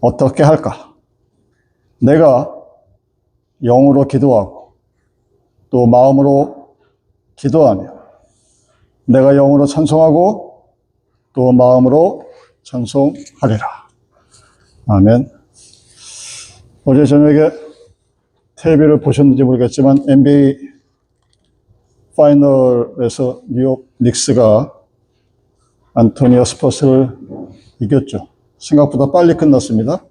어떻게 할까? 내가 영으로 기도하고 또 마음으로 기도하며 내가 영으로 찬송하고 또 마음으로 찬송하리라. 아멘. 어제 저녁에 TV를 보셨는지 모르겠지만 NBA 파이널에서 뉴욕 닉스가 안토니오 스퍼스를 이겼죠. 생각보다 빨리 끝났습니다.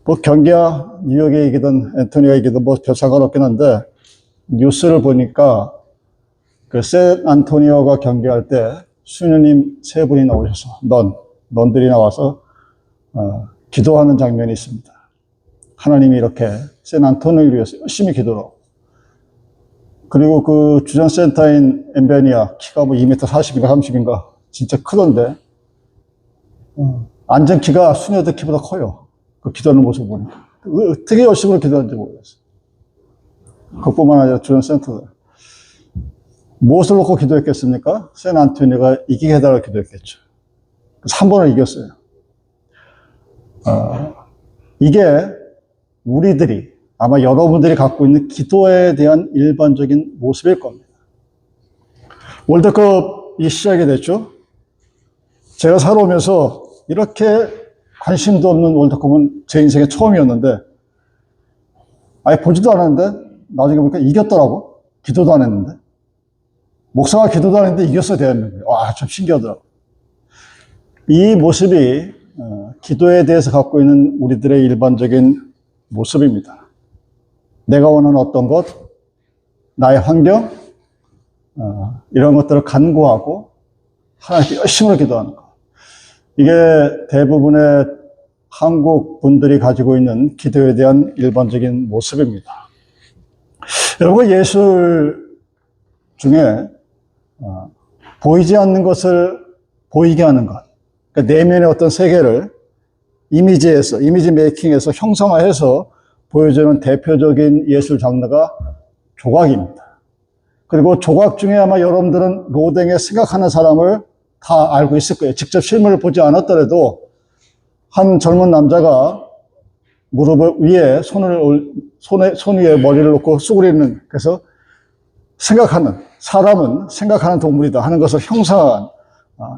뭐 경기야 뉴욕이 이기든 앤토니가 이기든 뭐 별 상관없긴 한데 뉴스를 보니까 그 샌 안토니오가 경기할 때 수녀님 3분이 나오셔서 넌들이 나와서 기도하는 장면이 있습니다. 하나님이 이렇게 샌 안토니오를 위해서 열심히 기도를 하고, 그리고 그 주전 센터인 엠베니아 키가 뭐 2m 40인가 30인가 진짜 크던데 앉은 키가 수녀들 키보다 커요. 그 기도하는 모습 보니까 어떻게 열심히 기도하는지 모르겠어요. 그뿐만 아니라 주전 센터들 무엇을 놓고 기도했겠습니까? 샌 안토니오가 이기게 해달라고 기도했겠죠. 그래서 한 번을 이겼어요. 이게 우리들이 아마 여러분들이 갖고 있는 기도에 대한 일반적인 모습일 겁니다. 월드컵이 시작이 됐죠. 제가 살아오면서 이렇게 관심도 없는 월드컵은 제 인생에 처음이었는데 아예 보지도 않았는데 나중에 보니까 이겼더라고. 기도도 안 했는데. 목사가 기도도 안 했는데 이겼어요, 대한민국이. 와, 참 신기하더라고. 이 모습이 기도에 대해서 갖고 있는 우리들의 일반적인 모습입니다. 내가 원하는 어떤 것, 나의 환경, 이런 것들을 간구하고 하나님께 열심히 기도하는 것. 이게 대부분의 한국 분들이 가지고 있는 기도에 대한 일반적인 모습입니다. 여러분, 예술 중에 보이지 않는 것을 보이게 하는 것, 그러니까 내면의 어떤 세계를 이미지 메이킹에서 형성화해서 보여주는 대표적인 예술 장르가 조각입니다. 그리고 조각 중에 아마 여러분들은 로댕에 생각하는 사람을 다 알고 있을 거예요. 직접 실물을 보지 않았더라도 한 젊은 남자가 무릎 위에 손 위에 머리를 놓고 쏘그리는, 그래서 사람은 생각하는 동물이다 하는 것을 형상한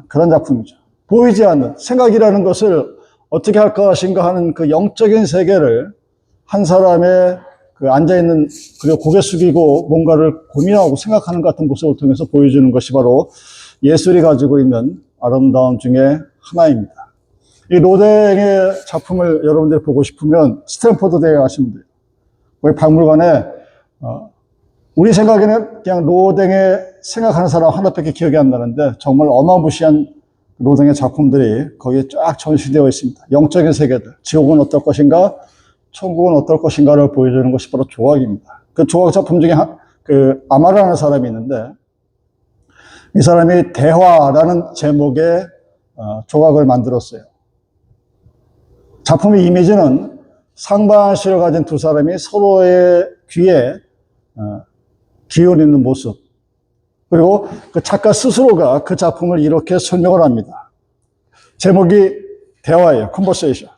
그런 작품이죠. 보이지 않는 생각이라는 것을 어떻게 할 것인가 하는 그 영적인 세계를 한 사람의 그 앉아있는, 그리고 고개 숙이고 뭔가를 고민하고 생각하는 것 같은 모습을 통해서 보여주는 것이 바로 예술이 가지고 있는 아름다움 중에 하나입니다. 이 로댕의 작품을 여러분들이 보고 싶으면 스탠포드 대에 가시면 돼요. 거기 박물관에 우리 생각에는 그냥 로댕에 생각하는 사람 하나밖에 기억이 안 나는데 정말 어마무시한 로댕의 작품들이 거기에 쫙 전시되어 있습니다. 영적인 세계들, 지옥은 어떨 것인가, 천국은 어떨 것인가를 보여주는 것이 바로 조각입니다. 그 조각 작품 중에 아마라는 사람이 있는데, 이 사람이 대화라는 제목의 조각을 만들었어요. 작품의 이미지는 상반신을 가진 두 사람이 서로의 귀에 기울이는 모습, 그리고 그 작가 스스로가 그 작품을 이렇게 설명을 합니다. 제목이 대화예요. 컨버세이션.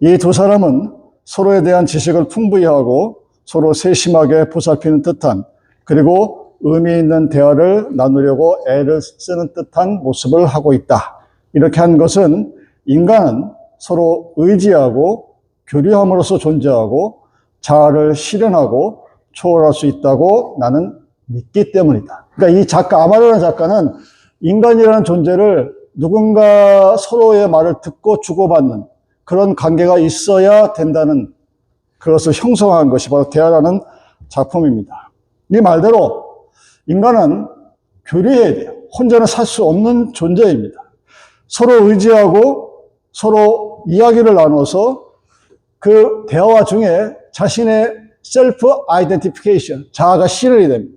이 두 사람은 서로에 대한 지식을 풍부히 하고 서로 세심하게 보살피는 듯한, 그리고 의미 있는 대화를 나누려고 애를 쓰는 듯한 모습을 하고 있다. 이렇게 한 것은 인간은 서로 의지하고 교류함으로써 존재하고 자아를 실현하고 초월할 수 있다고 나는 믿기 때문이다. 그러니까 이 작가, 아마르라는 작가는 인간이라는 존재를 누군가 서로의 말을 듣고 주고받는 그런 관계가 있어야 된다는 그것을 형성한 것이 바로 대화라는 작품입니다. 이 말대로 인간은 교류해야 돼요. 혼자는 살 수 없는 존재입니다. 서로 의지하고 서로 이야기를 나눠서 그 대화 중에 자신의 셀프 아이덴티피케이션, 자아가 실현이 됩니다.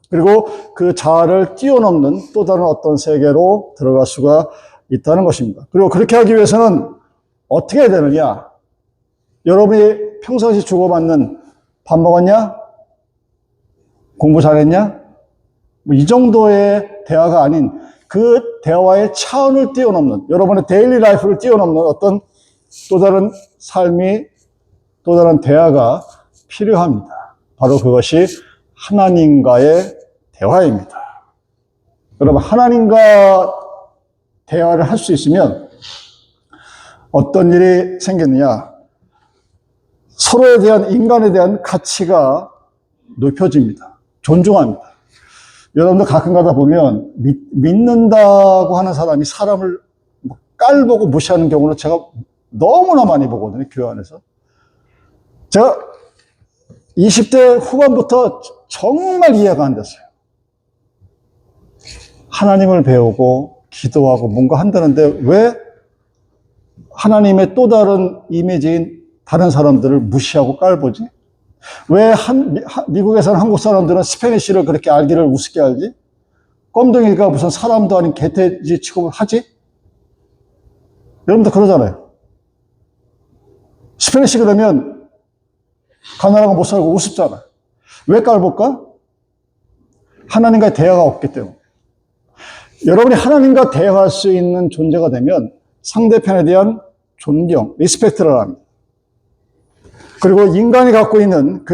그리고 그 자아를 뛰어넘는 또 다른 어떤 세계로 들어갈 수가 있다는 것입니다. 그리고 그렇게 하기 위해서는 어떻게 해야 되느냐? 여러분이 평상시 주고받는 밥 먹었냐? 공부 잘했냐? 뭐 이 정도의 대화가 아닌 그 대화의 차원을 뛰어넘는, 여러분의 데일리 라이프를 뛰어넘는 어떤 또 다른 삶이, 또 다른 대화가 필요합니다. 바로 그것이 하나님과의 대화입니다. 여러분, 하나님과 대화를 할 수 있으면 어떤 일이 생겼느냐? 서로에 대한, 인간에 대한 가치가 높여집니다. 존중합니다. 여러분들 가끔 가다 보면 믿는다고 하는 사람이 사람을 깔보고 무시하는 경우를 제가 너무나 많이 보거든요, 교회 안에서. 제가 20대 후반부터 정말 이해가 안 됐어요. 하나님을 배우고 기도하고 뭔가 한다는데 왜 하나님의 또 다른 이미지인 다른 사람들을 무시하고 깔보지? 왜 미국에 사는 한국 사람들은 스페니쉬를 그렇게 알기를 우습게 알지? 껌둥이가 무슨 사람도 아닌 개돼지 취급을 하지? 여러분도 그러잖아요. 스페니쉬 그러면 가나라가 못 살고 우습잖아요. 왜 깔볼까? 하나님과의 대화가 없기 때문에. 여러분이 하나님과 대화할 수 있는 존재가 되면 상대편에 대한 존경, 리스펙트를 합니다. 그리고 인간이 갖고 있는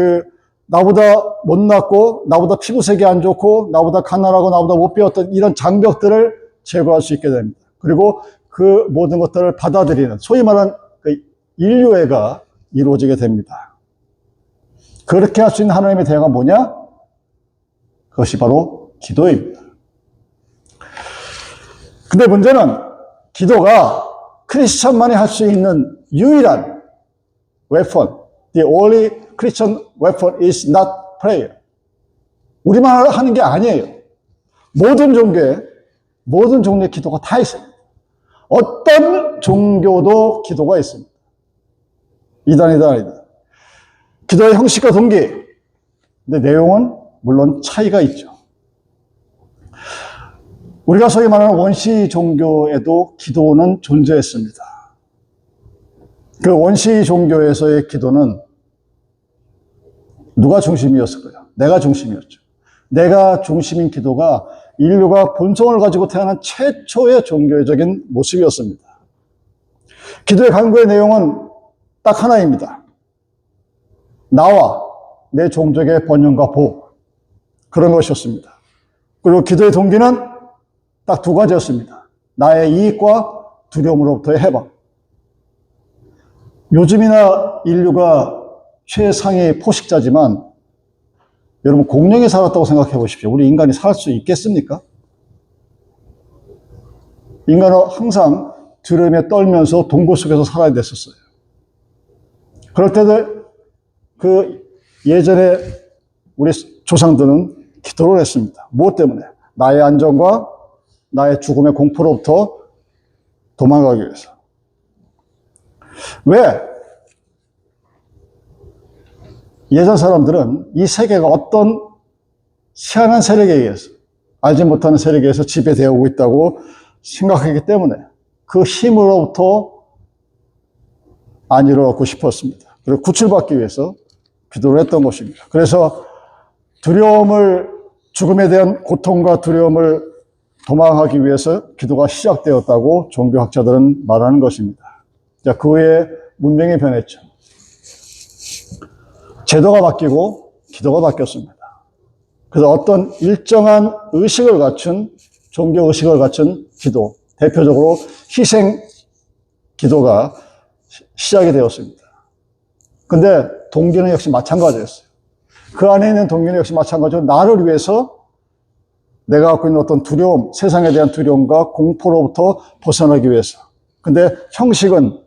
나보다 못났고, 나보다 피부색이 안 좋고, 나보다 가난하고, 나보다 못 배웠던 이런 장벽들을 제거할 수 있게 됩니다. 그리고 그 모든 것들을 받아들이는, 소위 말하는 인류애가 이루어지게 됩니다. 그렇게 할 수 있는 하나님의 대화가 뭐냐? 그것이 바로 기도입니다. 근데 문제는 기도가 크리스천만이 할 수 있는 유일한 weapon, the only Christian weapon is not prayer. 우리만 하는 게 아니에요. 모든 종교의 기도가 다 있습니다. 어떤 종교도 기도가 있습니다. 이단이다, 아니다. 기도의 형식과 동기. 근데 내용은 물론 차이가 있죠. 우리가 소위 말하는 원시 종교에도 기도는 존재했습니다. 그 원시 종교에서의 기도는 누가 중심이었을까요? 내가 중심이었죠. 내가 중심인 기도가 인류가 본성을 가지고 태어난 최초의 종교적인 모습이었습니다. 기도의 간구의 내용은 딱 하나입니다. 나와 내 종족의 번영과 보호, 그런 것이었습니다. 그리고 기도의 동기는 딱 두 가지였습니다. 나의 이익과 두려움으로부터의 해방. 요즘이나 인류가 최상의 포식자지만 여러분 공룡이 살았다고 생각해 보십시오. 우리 인간이 살 수 있겠습니까? 인간은 항상 두려움에 떨면서 동굴 속에서 살아야 됐었어요. 그럴 때도 예전에 우리 조상들은 기도를 했습니다. 무엇 때문에? 나의 안전과 나의 죽음의 공포로부터 도망가기 위해서. 왜? 예전 사람들은 이 세계가 어떤 희한한 세력에 의해서, 알지 못하는 세력에 의해서 지배되어 오고 있다고 생각하기 때문에 그 힘으로부터 안위를 얻고 싶었습니다. 그리고 구출받기 위해서 기도를 했던 것입니다. 그래서 죽음에 대한 고통과 두려움을 도망하기 위해서 기도가 시작되었다고 종교학자들은 말하는 것입니다. 자, 그 후에 문명이 변했죠. 제도가 바뀌고 기도가 바뀌었습니다. 그래서 어떤 일정한 의식을 갖춘, 종교 의식을 갖춘 기도, 대표적으로 희생 기도가 시작이 되었습니다. 근데 동기는 역시 마찬가지였어요. 그 안에 있는 동기는 역시 마찬가지로 나를 위해서 내가 갖고 있는 어떤 두려움, 세상에 대한 두려움과 공포로부터 벗어나기 위해서. 근데 형식은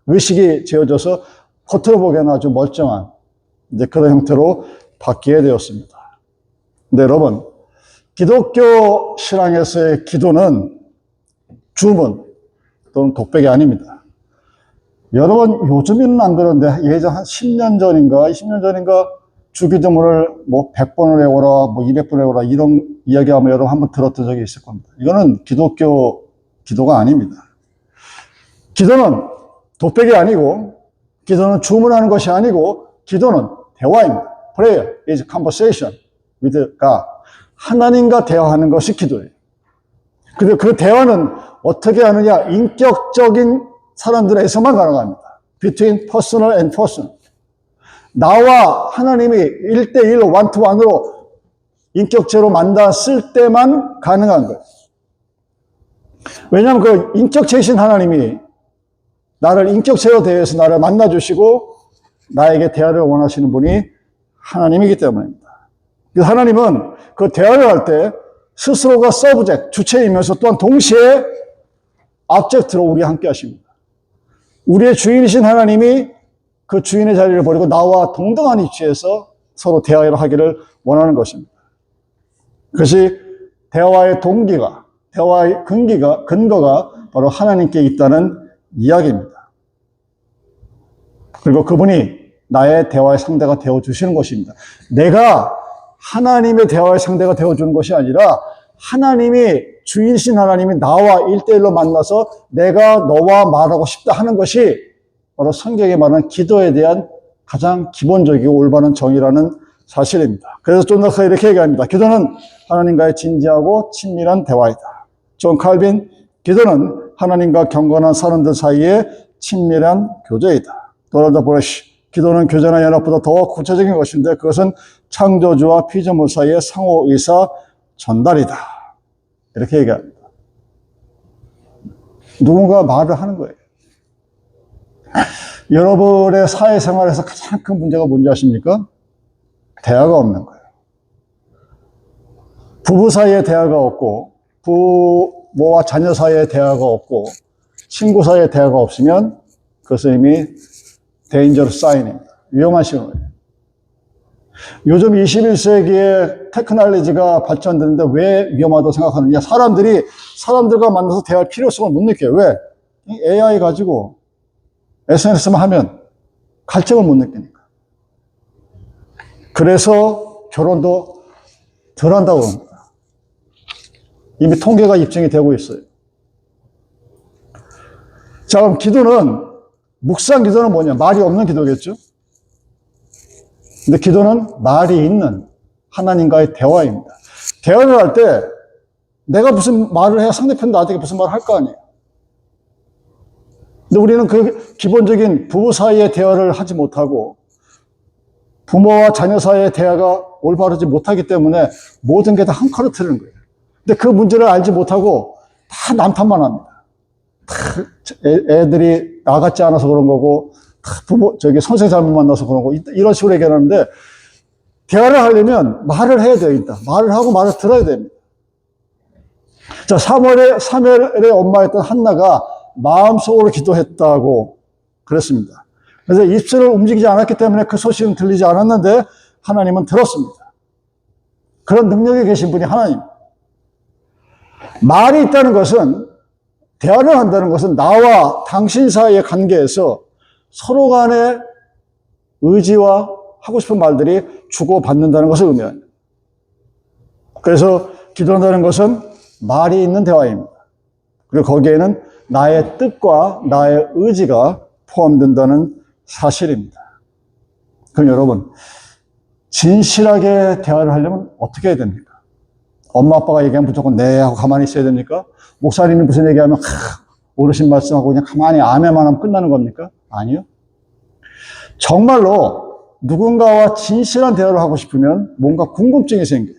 의식이 지어져서 겉으로 보기에는 아주 멀쩡한 이제 그런 형태로 바뀌게 되었습니다. 근데 여러분, 기독교 신앙에서의 기도는 주문 또는 독백이 아닙니다. 여러분, 요즘에는 안 그런데 예전 한 10년 전인가, 20년 전인가 주기도문을 100번을 외워라, 200번을 외워라, 이런 이야기 아마 여러분 한번 들었던 적이 있을 겁니다. 이거는 기독교 기도가 아닙니다. 기도는 독백이 아니고, 기도는 주문하는 것이 아니고, 기도는 대화입니다. Prayer is conversation with God. 하나님과 대화하는 것이 기도예요. 근데 그 대화는 어떻게 하느냐? 인격적인 사람들에서만 가능합니다. Between personal and person. 나와 하나님이 1대1, 1-to-1으로 인격체로 만났을 때만 가능한 거예요. 왜냐하면 그 인격체이신 하나님이 나를 인격체로 대해서 나를 만나주시고 나에게 대화를 원하시는 분이 하나님이기 때문입니다. 하나님은 그 대화를 할 때 스스로가 서브젝트, 주체이면서 또한 동시에 object로 우리와 함께 하십니다. 우리의 주인이신 하나님이 그 주인의 자리를 버리고 나와 동등한 위치에서 서로 대화를 하기를 원하는 것입니다. 그것이 대화의 동기가, 대화의 근거가 바로 하나님께 있다는 이야기입니다. 그리고 그분이 나의 대화의 상대가 되어주시는 것입니다. 내가 하나님의 대화의 상대가 되어주는 것이 아니라 하나님이, 주인이신 하나님이 나와 1대1로 만나서 내가 너와 말하고 싶다 하는 것이 바로 성경에 말하는 기도에 대한 가장 기본적이고 올바른 정의라는 사실입니다. 그래서 존 락스가 이렇게 얘기합니다. 기도는 하나님과의 진지하고 친밀한 대화이다. 존 칼빈, 기도는 하나님과 경건한 사람들 사이의 친밀한 교제이다. 도널드 브래쉬, 기도는 교제나 연합보다 더 구체적인 것인데 그것은 창조주와 피조물 사이의 상호 의사 전달이다. 이렇게 얘기합니다. 누군가 말을 하는 거예요. 여러분의 사회생활에서 가장 큰 문제가 뭔지 아십니까? 대화가 없는 거예요. 부부 사이에 대화가 없고, 부모와 자녀 사이에 대화가 없고, 친구 사이에 대화가 없으면 그것은 이미 데인저러스 사인입니다. 위험한 신호예요. 요즘 21세기에 테크놀로지가 발전되는데 왜 위험하다고 생각하느냐? 사람들과 만나서 대화할 필요성을 못 느껴요. 왜? AI 가지고 SNS만 하면 갈증을 못 느끼니까. 그래서 결혼도 덜 한다고 합니다. 이미 통계가 입증이 되고 있어요. 자, 그럼 기도는, 묵상 기도는 뭐냐? 말이 없는 기도겠죠? 근데 기도는 말이 있는 하나님과의 대화입니다. 대화를 할 때 내가 무슨 말을 해야 상대편 나한테 무슨 말을 할 거 아니에요. 근데 우리는 그 기본적인 부부 사이의 대화를 하지 못하고 부모와 자녀 사이의 대화가 올바르지 못하기 때문에 모든 게 다 한 칼로 틀리는 거예요. 근데 그 문제를 알지 못하고 다 남탓만 합니다. 다 애들이 나같지 않아서 그런 거고, 다 선생 잘못 만나서 그런 거, 이런 식으로 얘기하는데, 대화를 하려면 말을 해야 돼요, 일단. 말을 하고 말을 들어야 됩니다. 자, 사무엘의 엄마였던 한나가 마음속으로 기도했다고 그랬습니다. 그래서 입술을 움직이지 않았기 때문에 그 소식은 들리지 않았는데 하나님은 들었습니다. 그런 능력이 계신 분이 하나님. 말이 있다는 것은, 대화를 한다는 것은 나와 당신 사이의 관계에서 서로 간의 의지와 하고 싶은 말들이 주고받는다는 것을 의미합니다. 그래서 기도한다는 것은 말이 있는 대화입니다. 그리고 거기에는 나의 뜻과 나의 의지가 포함된다는 사실입니다. 그럼 여러분, 진실하게 대화를 하려면 어떻게 해야 됩니까? 엄마 아빠가 얘기하면 무조건 네 하고 가만히 있어야 됩니까? 목사님이 무슨 얘기하면 어르신 말씀하고 그냥 가만히 아멘만 하면 끝나는 겁니까? 아니요. 정말로 누군가와 진실한 대화를 하고 싶으면 뭔가 궁금증이 생겨요.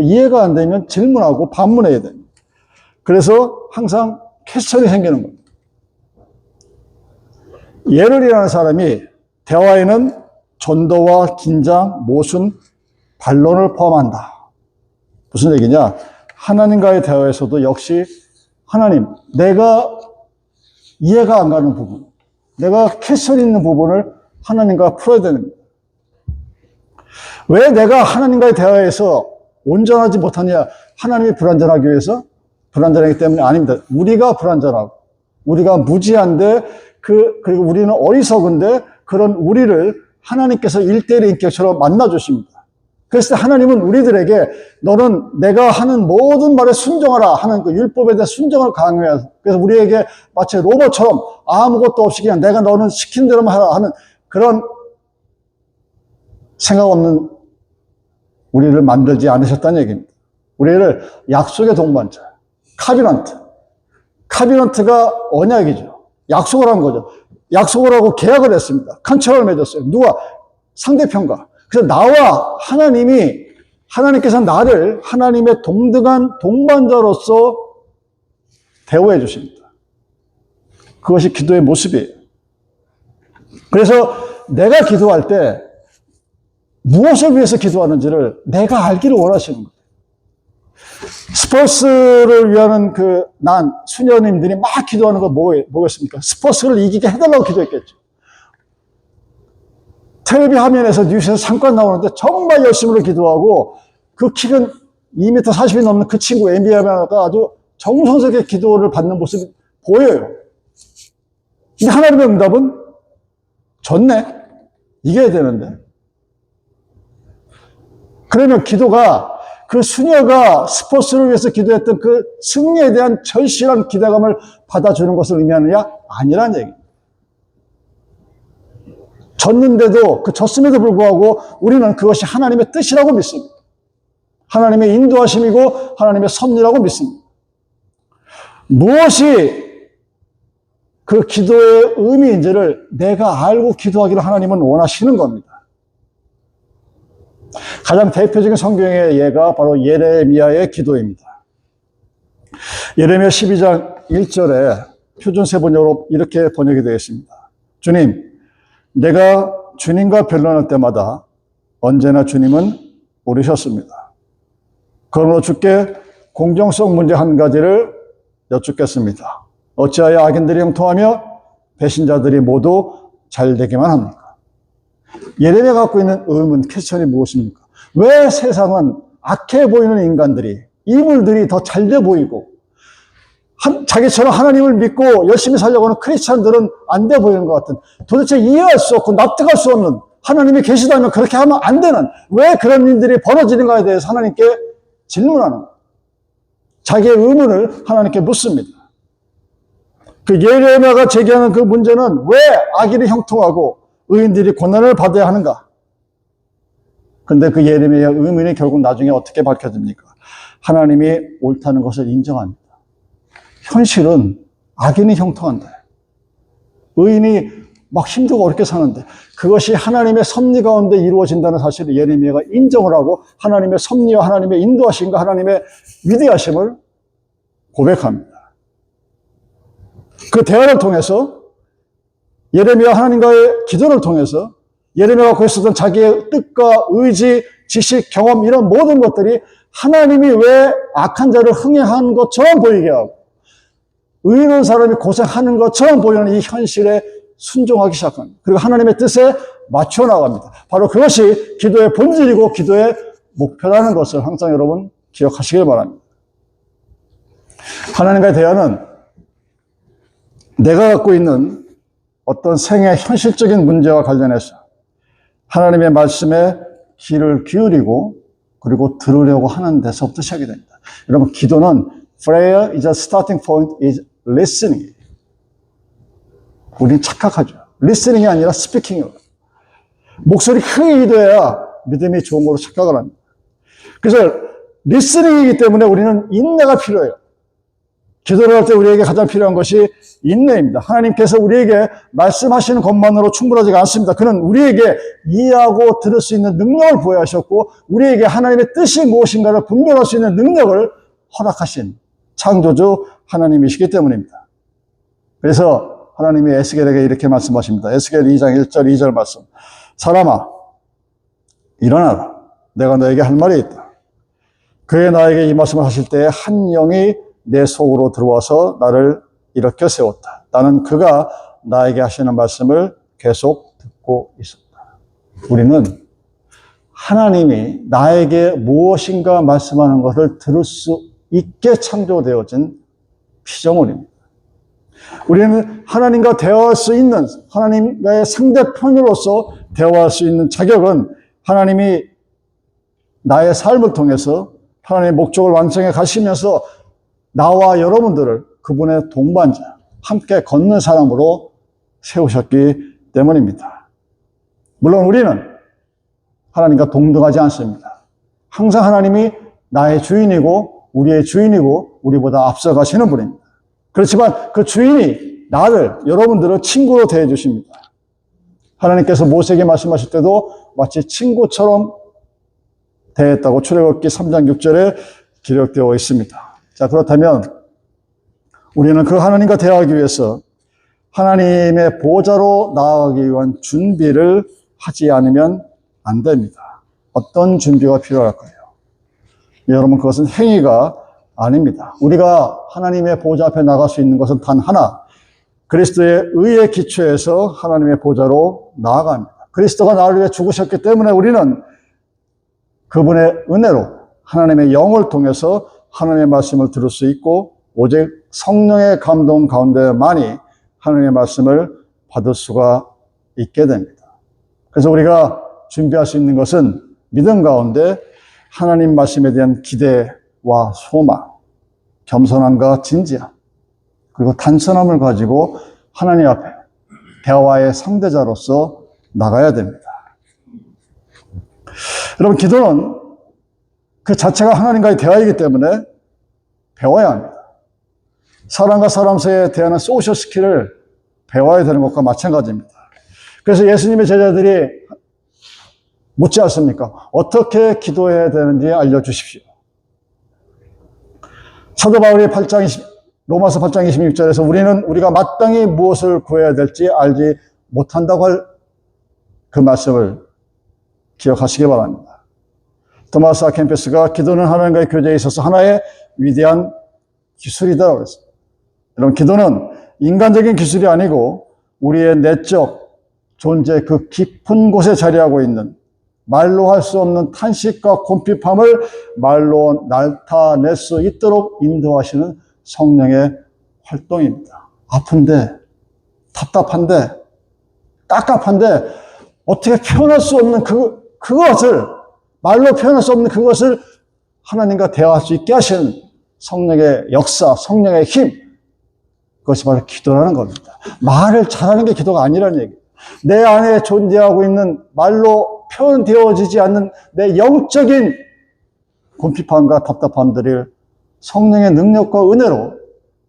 이해가 안 되면 질문하고 반문해야 됩니다. 그래서 항상 퀘스천이 생기는 겁니다. 예를 일하는 사람이 대화에는 전도와 긴장, 모순, 반론을 포함한다. 무슨 얘기냐? 하나님과의 대화에서도 역시 하나님, 내가 이해가 안 가는 부분, 내가 퀘스천 있는 부분을 하나님과 풀어야 되는 거예요. 왜 내가 하나님과의 대화에서 온전하지 못하냐? 하나님이 불완전하기 위해서? 불완전하기 때문에 아닙니다. 우리가 불완전하고, 우리가 무지한데, 그리고 우리는 어리석은데, 그런 우리를 하나님께서 1대1의 인격처럼 만나주십니다. 그래서 하나님은 우리들에게 너는 내가 하는 모든 말에 순종하라 하는 그 율법에 대한 순종을 강요해서, 그래서 우리에게 마치 로봇처럼 아무것도 없이 그냥 내가 너는 시킨 대로만 하라 하는 그런 생각 없는 우리를 만들지 않으셨다는 얘기입니다. 우리를 약속의 동반자, 카비넌트. 카비넌트가 언약이죠. 약속을 한 거죠. 약속을 하고 계약을 했습니다. 컨트롤을 맺었어요. 누가? 상대편과. 그래서 나와 하나님께서 나를 하나님의 동등한 동반자로서 대우해 주십니다. 그것이 기도의 모습이에요. 그래서 내가 기도할 때 무엇을 위해서 기도하는지를 내가 알기를 원하시는 거예요. 스포츠를 위하는 수녀님들이 막 기도하는 거 뭐겠습니까? 스포츠를 이기게 해달라고 기도했겠죠. 텔레비 화면에서 뉴스에서 잠깐 나오는데 정말 열심히 기도하고 그 키는 2m 40이 넘는 그 친구 NBA가 아주 정성스럽게 기도를 받는 모습이 보여요. 근데 하나님의 응답은 졌네. 이겨야 되는데. 그러면 기도가 그 수녀가 스포츠를 위해서 기도했던 그 승리에 대한 절실한 기대감을 받아주는 것을 의미하느냐? 아니란 얘기입니다. 졌는데도, 졌음에도 불구하고 우리는 그것이 하나님의 뜻이라고 믿습니다. 하나님의 인도하심이고 하나님의 섭리라고 믿습니다. 무엇이 그 기도의 의미인지를 내가 알고 기도하기를 하나님은 원하시는 겁니다. 가장 대표적인 성경의 예가 바로 예레미야의 기도입니다. 예레미야 12장 1절에 표준 세번역으로 이렇게 번역이 되어 있습니다. 주님, 내가 주님과 변론할 때마다 언제나 주님은 옳으셨습니다. 그러므로 주께 공정성 문제 한 가지를 여쭙겠습니다. 어찌하여 악인들이 형통하며 배신자들이 모두 잘되기만 합니까? 예레미야가 갖고 있는 의문, 퀘스천이 무엇입니까? 왜 세상은 악해 보이는 인간들이, 이물들이 더 잘돼 보이고 자기처럼 하나님을 믿고 열심히 살려고 하는 크리스찬들은 안 돼 보이는 것 같은, 도대체 이해할 수 없고 납득할 수 없는, 하나님이 계시다면 그렇게 하면 안 되는, 왜 그런 일들이 벌어지는가에 대해서 하나님께 질문하는, 자기의 의문을 하나님께 묻습니다. 그 예레미야가 제기하는 그 문제는 왜 악인이 형통하고 의인들이 고난을 받아야 하는가? 근데 그 예레미야의 의문이 결국 나중에 어떻게 밝혀집니까? 하나님이 옳다는 것을 인정합니다. 현실은 악인이 형통한다. 의인이 막 힘들고 어렵게 사는데 그것이 하나님의 섭리 가운데 이루어진다는 사실을 예레미야가 인정을 하고 하나님의 섭리와 하나님의 인도하심과 하나님의 위대하심을 고백합니다. 그 대화를 통해서 예레미야 하나님과의 기도를 통해서 예레미야가 갖고 있었던 자기의 뜻과 의지, 지식, 경험 이런 모든 것들이 하나님이 왜 악한 자를 흥행한 것처럼 보이게 하고 의로운 사람이 고생하는 것처럼 보이는 이 현실에 순종하기 시작합니다. 그리고 하나님의 뜻에 맞춰 나갑니다. 바로 그것이 기도의 본질이고 기도의 목표라는 것을 항상 여러분 기억하시길 바랍니다. 하나님과의 대화는 내가 갖고 있는 어떤 생의 현실적인 문제와 관련해서 하나님의 말씀에 귀를 기울이고 그리고 들으려고 하는 데서부터 시작이 됩니다. 여러분, 기도는 prayer is a starting point is listening. 우리는 착각하죠. listening이 아니라 speaking이에요. 목소리 크게 기도해야 믿음이 좋은 걸로 착각을 합니다. 그래서 listening이기 때문에 우리는 인내가 필요해요. 기도를 할 때 우리에게 가장 필요한 것이 인내입니다. 하나님께서 우리에게 말씀하시는 것만으로 충분하지가 않습니다. 그는 우리에게 이해하고 들을 수 있는 능력을 부여하셨고 우리에게 하나님의 뜻이 무엇인가를 분별할 수 있는 능력을 허락하신 창조주 하나님이시기 때문입니다. 그래서 하나님이 에스겔에게 이렇게 말씀하십니다. 에스겔 2장 1절 2절 말씀. 사람아, 일어나라. 내가 너에게 할 말이 있다. 그의 나에게 이 말씀을 하실 때에 한 영이 내 속으로 들어와서 나를 일으켜 세웠다. 나는 그가 나에게 하시는 말씀을 계속 듣고 있었다. 우리는 하나님이 나에게 무엇인가 말씀하는 것을 들을 수 있게 창조되어진 피조물입니다. 우리는 하나님과 대화할 수 있는, 하나님과의 상대편으로서 대화할 수 있는 자격은 하나님이 나의 삶을 통해서 하나님의 목적을 완성해 가시면서 나와 여러분들을 그분의 동반자, 함께 걷는 사람으로 세우셨기 때문입니다. 물론 우리는 하나님과 동등하지 않습니다. 항상 하나님이 나의 주인이고 우리의 주인이고 우리보다 앞서가시는 분입니다. 그렇지만 그 주인이 나를, 여러분들을 친구로 대해 주십니다. 하나님께서 모세에게 말씀하실 때도 마치 친구처럼 대했다고 출애굽기 3장 6절에 기록되어 있습니다. 자, 그렇다면 우리는 그 하나님과 대화하기 위해서 하나님의 보좌로 나아가기 위한 준비를 하지 않으면 안 됩니다. 어떤 준비가 필요할까요? 여러분, 그것은 행위가 아닙니다. 우리가 하나님의 보좌 앞에 나갈 수 있는 것은 단 하나, 그리스도의 의에 기초해서 하나님의 보좌로 나아갑니다. 그리스도가 나를 위해 죽으셨기 때문에 우리는 그분의 은혜로 하나님의 영을 통해서 하나님의 말씀을 들을 수 있고 오직 성령의 감동 가운데만이 하나님의 말씀을 받을 수가 있게 됩니다. 그래서 우리가 준비할 수 있는 것은 믿음 가운데 하나님 말씀에 대한 기대와 소망, 겸손함과 진지함, 그리고 단순함을 가지고 하나님 앞에 대화의 상대자로서 나가야 됩니다. 여러분, 기도는 그 자체가 하나님과의 대화이기 때문에 배워야 합니다. 사람과 사람 사이에 대하는 소셜 스킬을 배워야 되는 것과 마찬가지입니다. 그래서 예수님의 제자들이 묻지 않습니까? 어떻게 기도해야 되는지 알려주십시오. 사도 바울이 로마서 8장 26절에서 우리가 마땅히 무엇을 구해야 될지 알지 못한다고 할 그 말씀을 기억하시기 바랍니다. 토마스 아켄피스가 기도는 하나님과의 교제에 있어서 하나의 위대한 기술이다 그랬어요. 여러분, 기도는 인간적인 기술이 아니고 우리의 내적 존재 그 깊은 곳에 자리하고 있는 말로 할 수 없는 탄식과 곰핍함을 말로 나타낼 수 있도록 인도하시는 성령의 활동입니다. 아픈데, 답답한데, 깝깝한데 어떻게 표현할 수 없는 그것을, 말로 표현할 수 없는 그것을 하나님과 대화할 수 있게 하시는 성령의 역사, 성령의 힘, 그것이 바로 기도라는 겁니다. 말을 잘하는 게 기도가 아니라는 얘기예요. 내 안에 존재하고 있는 말로 표현되어지지 않는 내 영적인 곰핍함과 답답함들을 성령의 능력과 은혜로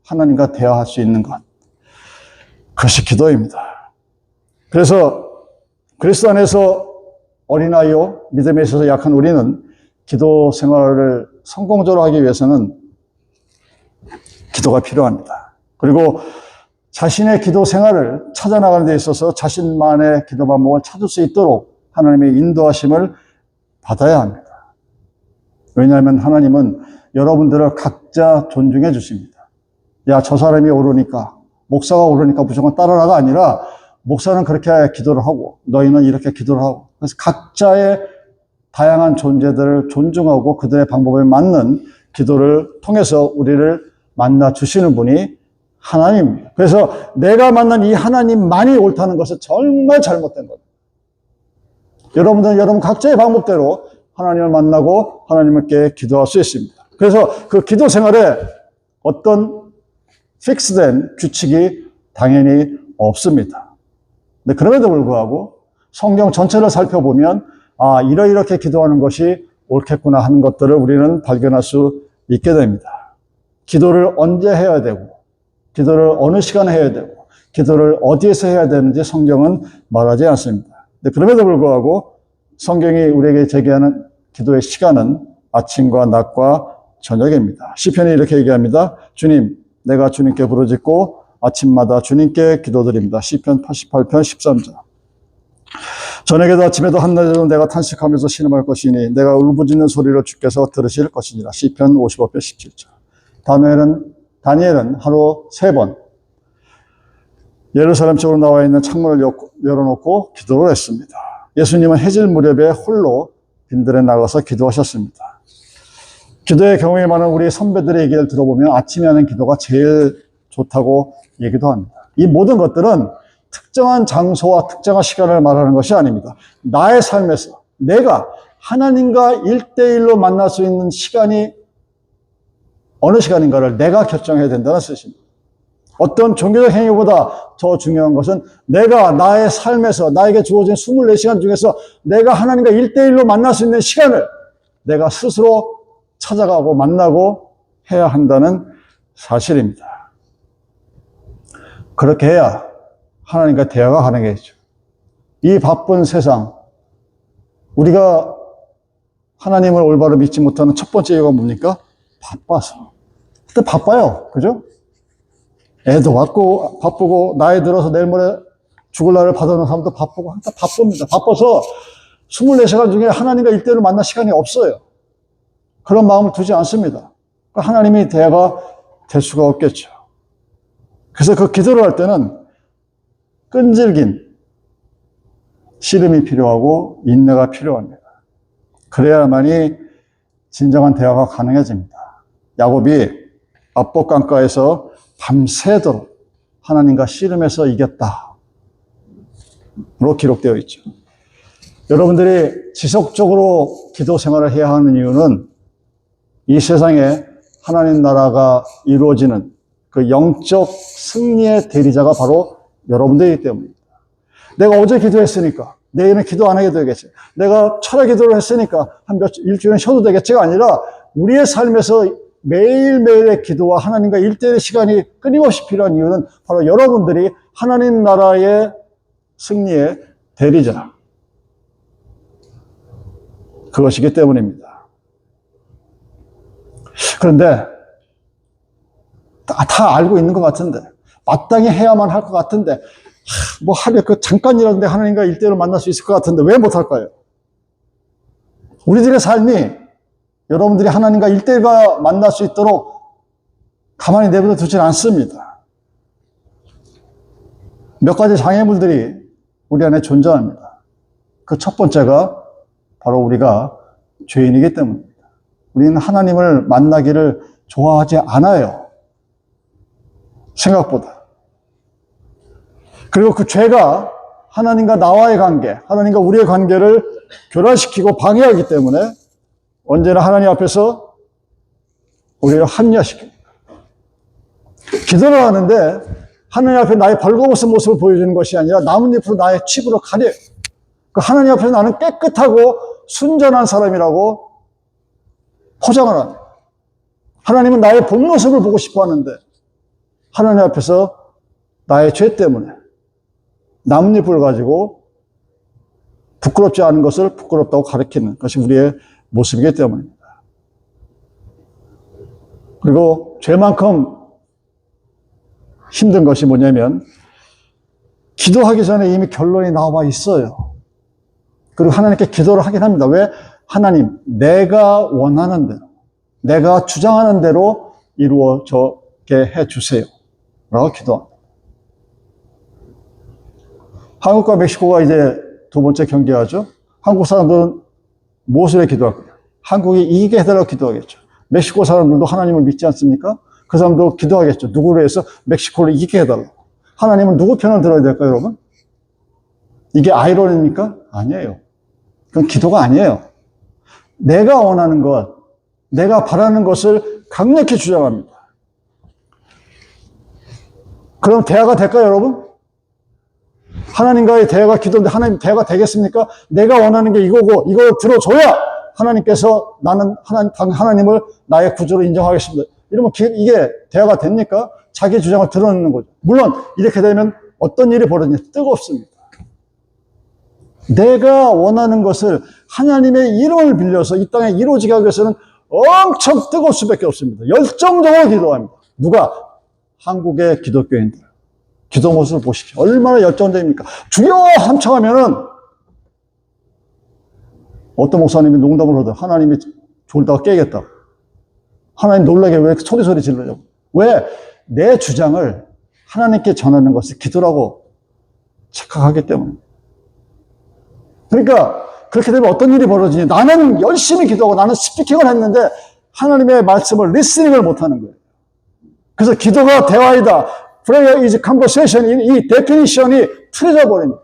하나님과 대화할 수 있는 것. 그것이 기도입니다. 그래서 그리스도 안에서 어린아이요, 믿음에 있어서 약한 우리는 기도 생활을 성공적으로 하기 위해서는 기도가 필요합니다. 그리고 자신의 기도 생활을 찾아나가는 데 있어서 자신만의 기도 방법을 찾을 수 있도록 하나님의 인도하심을 받아야 합니다. 왜냐하면 하나님은 여러분들을 각자 존중해 주십니다. 야, 저 사람이 오르니까, 목사가 오르니까 무조건 따라라가 아니라 목사는 그렇게 기도를 하고 너희는 이렇게 기도를 하고, 그래서 각자의 다양한 존재들을 존중하고 그들의 방법에 맞는 기도를 통해서 우리를 만나 주시는 분이 하나님입니다. 그래서 내가 만난 이 하나님만이 옳다는 것은 정말 잘못된 겁니다. 여러분들은 여러분 각자의 방법대로 하나님을 만나고 하나님께 기도할 수 있습니다. 그래서 그 기도 생활에 어떤 픽스된 규칙이 당연히 없습니다. 근데 그럼에도 불구하고 성경 전체를 살펴보면 이렇게 기도하는 것이 옳겠구나 하는 것들을 우리는 발견할 수 있게 됩니다. 기도를 언제 해야 되고, 기도를 어느 시간에 해야 되고, 기도를 어디에서 해야 되는지 성경은 말하지 않습니다. 근데 그럼에도 불구하고 성경이 우리에게 제기하는 기도의 시간은 아침과 낮과 저녁입니다. 시편이 이렇게 얘기합니다. 주님, 내가 주님께 부르짖고 아침마다 주님께 기도드립니다. 시편 88편 13절. 저녁에도 아침에도 한낮에도 내가 탄식하면서 신음할 것이니 내가 울부짖는 소리를 주께서 들으실 것이니라. 시편 55편 17절. 다니엘은 하루 3번 예루살렘 쪽으로 나와 있는 창문을 열어놓고 기도를 했습니다. 예수님은 해질 무렵에 홀로 빈들에 나가서 기도하셨습니다. 기도의 경험이 많은 우리 선배들의 얘기를 들어보면 아침에 하는 기도가 제일 좋다고 얘기도 합니다. 이 모든 것들은 특정한 장소와 특정한 시간을 말하는 것이 아닙니다. 나의 삶에서 내가 하나님과 1대1로 만날 수 있는 시간이 어느 시간인가를 내가 결정해야 된다는 뜻입니다. 어떤 종교적 행위보다 더 중요한 것은 내가 나의 삶에서 나에게 주어진 24시간 중에서 내가 하나님과 1대1로 만날 수 있는 시간을 내가 스스로 찾아가고 만나고 해야 한다는 사실입니다. 그렇게 해야 하나님과 대화가 가능해지죠. 이 바쁜 세상, 우리가 하나님을 올바로 믿지 못하는 첫 번째 이유가 뭡니까? 바빠서. 근데 바빠요. 그죠? 애도 바쁘고, 나이 들어서 내일 모레 죽을 날을 받아놓은 사람도 바쁘고, 항상 바쁩니다. 바빠서 24시간 중에 하나님과 일대일로 만날 시간이 없어요. 그런 마음을 두지 않습니다. 하나님이 대화가 될 수가 없겠죠. 그래서 그 기도를 할 때는 끈질긴 씨름이 필요하고 인내가 필요합니다. 그래야만이 진정한 대화가 가능해집니다. 야곱이 압복강가에서 밤새도록 하나님과 씨름해서 이겼다. 로 기록되어 있죠. 여러분들이 지속적으로 기도 생활을 해야 하는 이유는 이 세상에 하나님 나라가 이루어지는 그 영적 승리의 대리자가 바로 여러분들이기 때문입니다. 내가 어제 기도했으니까 내일은 기도 안 하게 되겠지. 내가 철야 기도를 했으니까 일주일은 쉬어도 되겠지가 아니라 우리의 삶에서 매일매일의 기도와 하나님과 일대일의 시간이 끊임없이 필요한 이유는 바로 여러분들이 하나님 나라의 승리의 대리자. 그것이기 때문입니다. 그런데 다 알고 있는 것 같은데, 마땅히 해야만 할 것 같은데, 뭐 하루에 잠깐이라도 하나님과 일대일로 만날 수 있을 것 같은데 왜 못할까요? 우리들의 삶이 여러분들이 하나님과 일대일과 만날 수 있도록 가만히 내버려 두질 않습니다. 몇 가지 장애물들이 우리 안에 존재합니다. 그 첫 번째가 바로 우리가 죄인이기 때문입니다. 우리는 하나님을 만나기를 좋아하지 않아요. 생각보다. 그리고 그 죄가 하나님과 나와의 관계, 하나님과 우리의 관계를 교란시키고 방해하기 때문에 언제나 하나님 앞에서 우리를 합리화시킵니다. 기도를 하는데 하나님 앞에 나의 벌거벗은 모습을 보여주는 것이 아니라 나뭇잎으로 나의 치부를 가려요. 그 하나님 앞에서 나는 깨끗하고 순전한 사람이라고 포장을 합니다. 하나님은 나의 본 모습을 보고 싶어 하는데 하나님 앞에서 나의 죄 때문에 나뭇잎을 가지고 부끄럽지 않은 것을 부끄럽다고 가리키는 것이 우리의 모습이기 때문입니다. 그리고 죄만큼 힘든 것이 뭐냐면 기도하기 전에 이미 결론이 나와 있어요. 그리고 하나님께 기도를 하긴 합니다. 왜? 하나님, 내가 원하는 대로, 내가 주장하는 대로 이루어지게 해주세요. 라고 기도합니다. 한국과 멕시코가 이제 두 번째 경기하죠. 한국 사람들은 무엇을 기도할 거예요? 한국이 이기게 해달라고 기도하겠죠. 멕시코 사람들도 하나님을 믿지 않습니까? 그 사람도 기도하겠죠. 누구를 해서 멕시코를 이기게 해달라고. 하나님은 누구 편을 들어야 될까요, 여러분? 이게 아이러니입니까? 아니에요. 그건 기도가 아니에요. 내가 원하는 것, 내가 바라는 것을 강력히 주장합니다. 그럼 대화가 될까요, 여러분? 하나님과의 대화가 기도인데 하나님 대화가 되겠습니까? 내가 원하는 게 이거고 이걸 들어줘야 하나님께서 나는 하나님을 나의 구주로 인정하겠습니다. 이러면 이게 대화가 됩니까? 자기 주장을 드러내는 거죠. 물론 이렇게 되면 어떤 일이 벌어지냐? 뜨겁습니다. 내가 원하는 것을 하나님의 이름을 빌려서 이 땅에 이루어지게 하기 위해서는 엄청 뜨거울 수밖에 없습니다. 열정적으로 기도합니다. 누가? 한국의 기독교인들. 기도 모습을 보십시오. 얼마나 열정적입니까? 주여! 함청하면은 어떤 목사님이 농담을 하더라고요. 하나님이 졸다가 깨겠다고. 하나님 놀라게 왜 소리 지르려고. 왜? 내 주장을 하나님께 전하는 것을 기도라고 착각하기 때문에. 그러니까 그렇게 되면 어떤 일이 벌어지니 나는 열심히 기도하고 나는 스피킹을 했는데 하나님의 말씀을 리스닝을 못하는 거예요. 그래서 기도가 대화이다. Prayer is conversation. 이 데피니션이 틀어져 버립니다.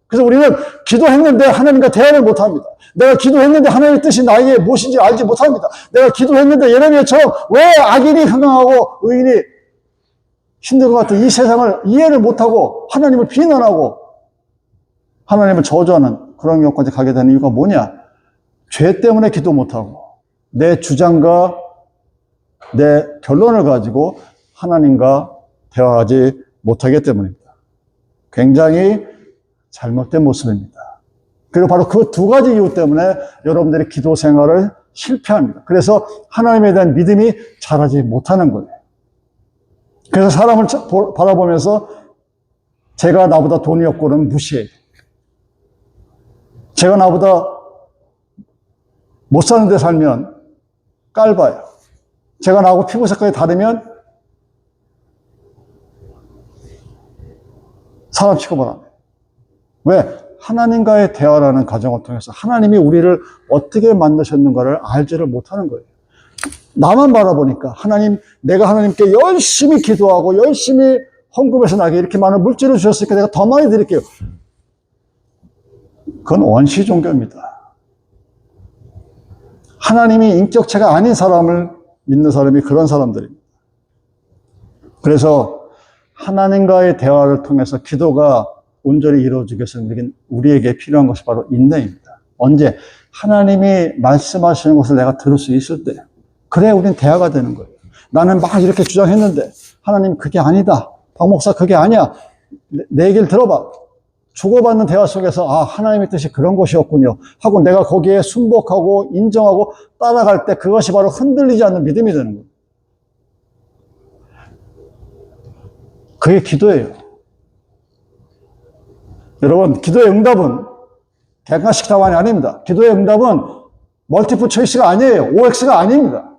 그래서 우리는 기도했는데 하나님과 대화를 못합니다. 내가 기도했는데 하나님의 뜻이 나에게 무엇인지 알지 못합니다. 내가 기도했는데 예레미야처럼 왜 악인이 흥황하고 의인이 힘든 것 같은 이 세상을 이해를 못하고 하나님을 비난하고 하나님을 저주하는 그런 경우까지 가게 되는 이유가 뭐냐? 죄 때문에 기도 못하고 내 주장과 내 결론을 가지고 하나님과 대화하지 못하기 때문입니다. 굉장히 잘못된 모습입니다. 그리고 바로 그 두 가지 이유 때문에 여러분들이 기도 생활을 실패합니다. 그래서 하나님에 대한 믿음이 자라지 못하는 거예요. 그래서 사람을 바라보면서 제가 나보다 돈이 없고는 무시해요. 제가 나보다 못 사는 데 살면 깔봐요. 제가 나하고 피부 색깔이 다르면 사람 취급을 안 해요. 왜? 하나님과의 대화라는 과정을 통해서 하나님이 우리를 어떻게 만드셨는가를 알지를 못하는 거예요. 나만 바라보니까 내가 하나님께 열심히 기도하고 열심히 헌금해서 나에게 이렇게 많은 물질을 주셨으니까 내가 더 많이 드릴게요. 그건 원시 종교입니다. 하나님이 인격체가 아닌 사람을 믿는 사람이 그런 사람들입니다. 그래서 하나님과의 대화를 통해서 기도가 온전히 이루어지기 위해서는 우리에게 필요한 것이 바로 인내입니다. 언제? 하나님이 말씀하시는 것을 내가 들을 수 있을 때. 그래야 우린 대화가 되는 거예요. 나는 막 이렇게 주장했는데 하나님 그게 아니다. 박 목사 그게 아니야. 내 얘기를 들어봐. 주고받는 대화 속에서 하나님의 뜻이 그런 것이었군요 하고 내가 거기에 순복하고 인정하고 따라갈 때 그것이 바로 흔들리지 않는 믿음이 되는 거예요. 그게 기도예요. 여러분, 기도의 응답은 객관식 답안이 아닙니다. 기도의 응답은 멀티플 초이스가 아니에요. OX가 아닙니다.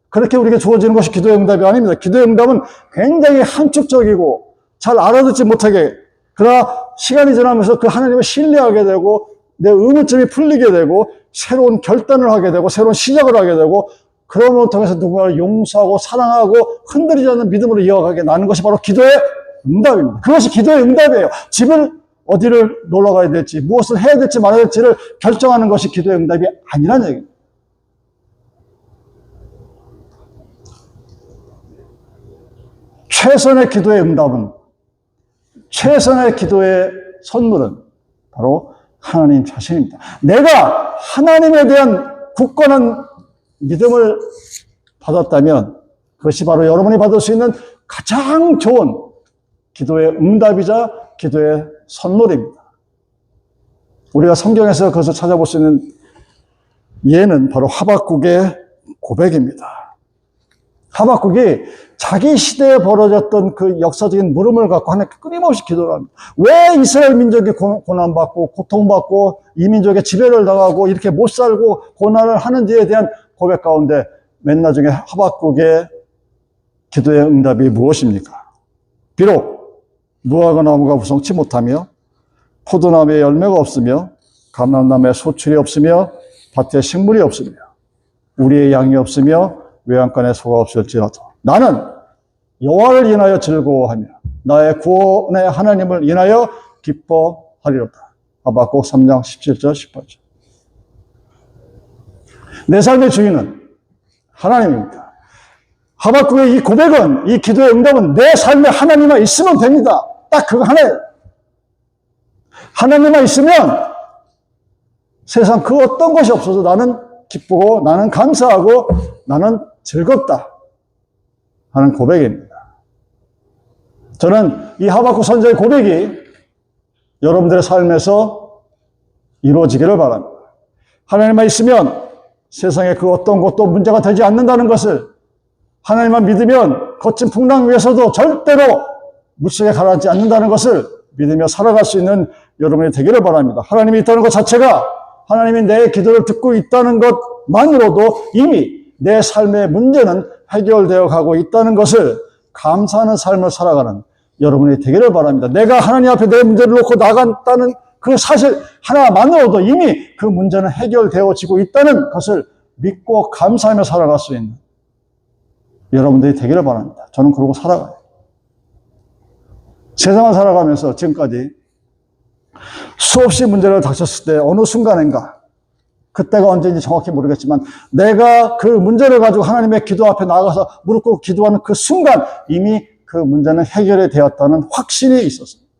그렇게 우리에게 주어지는 것이 기도의 응답이 아닙니다. 기도의 응답은 굉장히 한쪽적이고 잘 알아듣지 못하게, 그러나 시간이 지나면서 그 하나님을 신뢰하게 되고 내 의문점이 풀리게 되고 새로운 결단을 하게 되고 새로운 시작을 하게 되고 그런 통해서 누군가를 용서하고 사랑하고 흔들리지 않는 믿음으로 이어가게 나는 것이 바로 기도의 응답입니다. 그것이 기도의 응답이에요. 어디를 놀러 가야 될지, 무엇을 해야 될지 말아야 될지를 결정하는 것이 기도의 응답이 아니라는 얘기입니다. 최선의 기도의 응답은, 최선의 기도의 선물은 바로 하나님 자신입니다. 내가 하나님에 대한 굳건한 믿음을 받았다면 그것이 바로 여러분이 받을 수 있는 가장 좋은 기도의 응답이자 기도의 선물입니다. 우리가 성경에서 그것을 찾아볼 수 있는 예는 바로 하박국의 고백입니다. 하박국이 자기 시대에 벌어졌던 그 역사적인 물음을 갖고 하나님께 끊임없이 기도를 합니다. 왜 이스라엘 민족이 고난받고 고통받고 이 민족의 지배를 당하고 이렇게 못 살고 고난을 하는지에 대한 고백 가운데 맨 나중에 하박국의 기도의 응답이 무엇입니까? 비록 무화과 나무가 부성치 못하며 포도나무에 열매가 없으며 감람나무에 소출이 없으며 밭에 식물이 없으며 우리의 양이 없으며 외양간에 소가 없을지라도 나는 여호와를 인하여 즐거워하며 나의 구원의 하나님을 인하여 기뻐하리로다. 하박국 3장 17절 18절. 내 삶의 주인은 하나님입니다. 하박국의 이 고백은, 이 기도의 응답은 내 삶에 하나님만 있으면 됩니다. 딱 그거 하나예요. 하나님만 있으면 세상 그 어떤 것이 없어도 나는 기쁘고 나는 감사하고 나는 즐겁다 하는 고백입니다. 저는 이 하박국 선지자의 고백이 여러분들의 삶에서 이루어지기를 바랍니다. 하나님만 있으면 세상에 그 어떤 것도 문제가 되지 않는다는 것을, 하나님만 믿으면 거친 풍랑 위에서도 절대로 물속에 가라앉지 않는다는 것을 믿으며 살아갈 수 있는 여러분이 되기를 바랍니다. 하나님이 있다는 것 자체가, 하나님이 내 기도를 듣고 있다는 것만으로도 이미 내 삶의 문제는 해결되어 가고 있다는 것을 감사하는 삶을 살아가는 여러분이 되기를 바랍니다. 내가 하나님 앞에 내 문제를 놓고 나간다는 그 사실 하나만으로도 이미 그 문제는 해결되어지고 있다는 것을 믿고 감사하며 살아갈 수 있는 여러분들이 되기를 바랍니다. 저는 그러고 살아가요. 세상을 살아가면서 지금까지 수없이 문제를 닥쳤을 때 어느 순간인가, 그때가 언제인지 정확히 모르겠지만 내가 그 문제를 가지고 하나님의 기도 앞에 나가서 무릎 꿇고 기도하는 그 순간 이미 그 문제는 해결이 되었다는 확신이 있었습니다.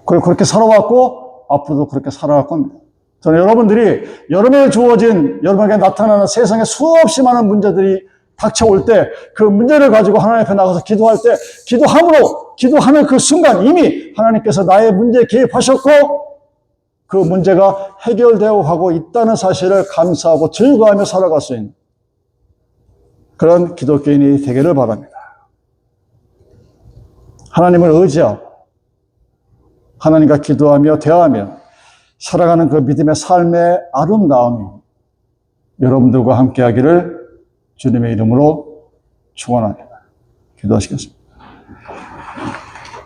그리고 그렇게 살아왔고 앞으로도 그렇게 살아갈 겁니다. 저는 여러분들이 여러분에게 주어진, 여러분에게 나타나는 세상에 수없이 많은 문제들이 닥쳐올 때 그 문제를 가지고 하나님 앞에 나가서 기도할 때 기도하는 그 순간 이미 하나님께서 나의 문제에 개입하셨고 그 문제가 해결되어 가고 있다는 사실을 감사하고 즐거워하며 살아갈 수 있는 그런 기독교인이 되기를 바랍니다. 하나님을 의지하고 하나님과 기도하며 대화하며 살아가는 그 믿음의 삶의 아름다움이 여러분들과 함께하기를 주님의 이름으로 축원합니다. 기도하시겠습니다.